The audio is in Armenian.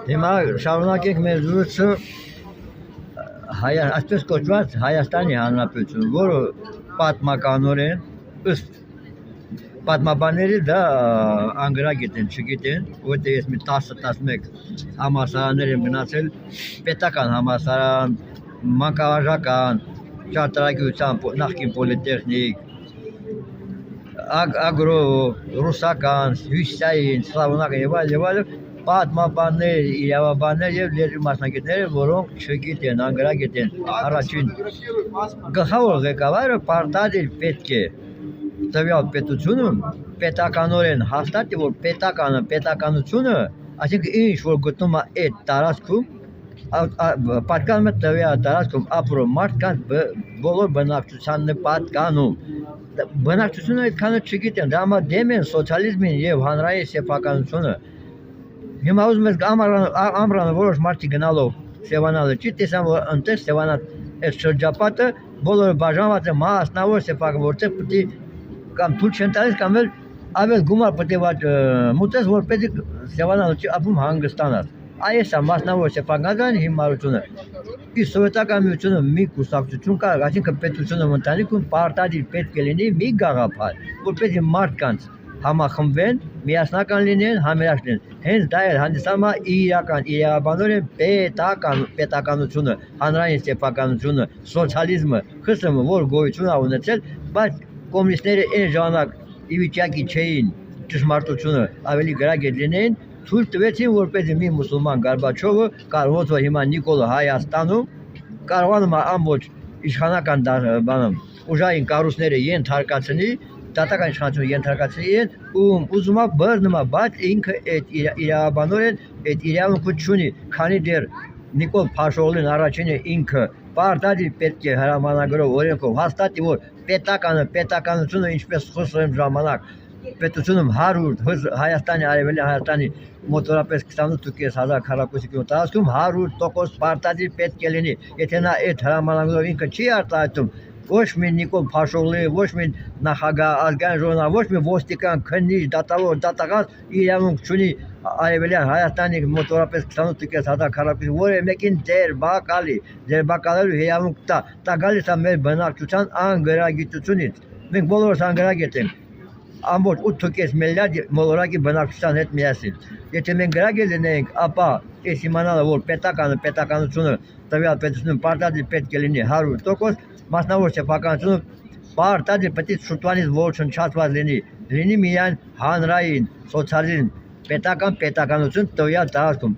Հիմա շարունակենք մեր զրույցը այսպես կոչված Հայաստանի Հանրապետություն, որը պատմականորեն ըստ պատմաբանների դա անգրագետ են, չգիտեն, որտեղ ես մի 10-11 համալսարաններ եմ գնացել, պետական համալսարան, մանկավարժական, ճարտարագիտության նախկին պոլիտեխնիկ, ագրո, ռուսական, հյուսիսային, սլավոնական եւ այլն, պատմաբաններ, իրավաբաններ եւ լեզու մասնագետներ, որոնք չգիտեն, անգրագետ են, առաջին գլխավոր ղեկավարը պարտադիր պետք է տվյալ պետությունում պետականորեն հաստատի, որ պետականությունը, այսինքն ինչ որ գտնում է այդ տարածքում, պատկանում է տվյալ տարածքում ապրող մարդկանց բոլոր բնակչությանն է պատկանում։ Բնակչությունը այդքանը չգիտեն, դա համար դեմ են սոցիալիզմին եւ հանրային սեփականությունը։ Հիմա ուզում ես ամռանը որոշ մարդիկ գնալով Սևանալը չի տեսան, որ ընտես Սևանա այդ շրջապատը բոլորը բաժանված է մասնավոր սեփական, որտեղ պետք է կամ թույլ չեն տալիս կամ էլ ավել գումար պետք է մուտես, որպեսզի Սևանալը չի ապրում հանգստանալ։ Այս է մասնավոր սեփականության հիմարությունը։ Իսկ սովետական միությունը մի կուսակցություն կար, այսինքն պետությունը ընտանիքում պարտադիր պետք է լինի մի գաղափար, որպեսզի մարդկանց համախմբվեն, միասնական լինեն, համերաշխեն։ Հենց դա էլ հանդիսանում է իրական իրավաբանորեն պետականությունը, հանրային սեփականությունը, սոցիալիզմը, ԽՍՀՄ, որ գոյություն է ունեցել, բայց կոմունիստները այն ժամանակ ի վիճակի չէին ճշմարտությունը ավելի գրագետ լինեն, թույլ տվեցին, որպեսզի մի մուսուլման Գորբաչովը կարող որ հիմա Նիկոլը Հայաստանում կարողանում է ամբողջ իշխանական ուժային կառույցները ենթարկացնի, դատական իշխանությունը ենթարկացնի ում ուզում է բռնում է, բայց ինքը այդ իրավաբանորեն այդ իրավունքը չունի, քանի դեռ Նիկոլ Փաշօղլին առաջինը ինքը պարտադիր պետք է հրամանագրով օրենքով հաստատի, որ պետականությունը ինչպես ԽՍՀՄ ժամանակ պետությունում 100 Հայաստանի արևելյան Հայաստանի մոտորապես 28,500 քառակուսի կիլոմետր տարածքում 100% պարտադիր պետք է լինի։ Եթե նա այդ հրամանագրով ինքը չի արտահայտում, ոչ մի Նիկոլ Փաշօղլի, ոչ մի նախագահ ազգային ժողովի, ոչ մի ոստիկան, քննիչ, դատավոր, դատախազ իրավունք չունի արևելյան Հայաստանի մոտորապես 28,500 քառակուսի որևէ մեկին ձերբակալելու իրավունք տա։ Դա գալիս է մեր բնակչության անգրագիտությունից։ Մենք բոլորս անգրագետ ենք։ Ամբողջ 8.5 միլիարդ մոլորակի բնակչության հետ միասին։ Եթե մենք գրագետ լինենք, ապա այս իմանալը, որ պետականությունը տվյալ պետությունում պարտադիր պետք է լինի 100%, մասնավոր սեփականությունը պարտադիր պետք է շուտվանից ոչնչացված լինի միայն հանրային սոցիալիզմ, պետականություն տվյալ տարածքում։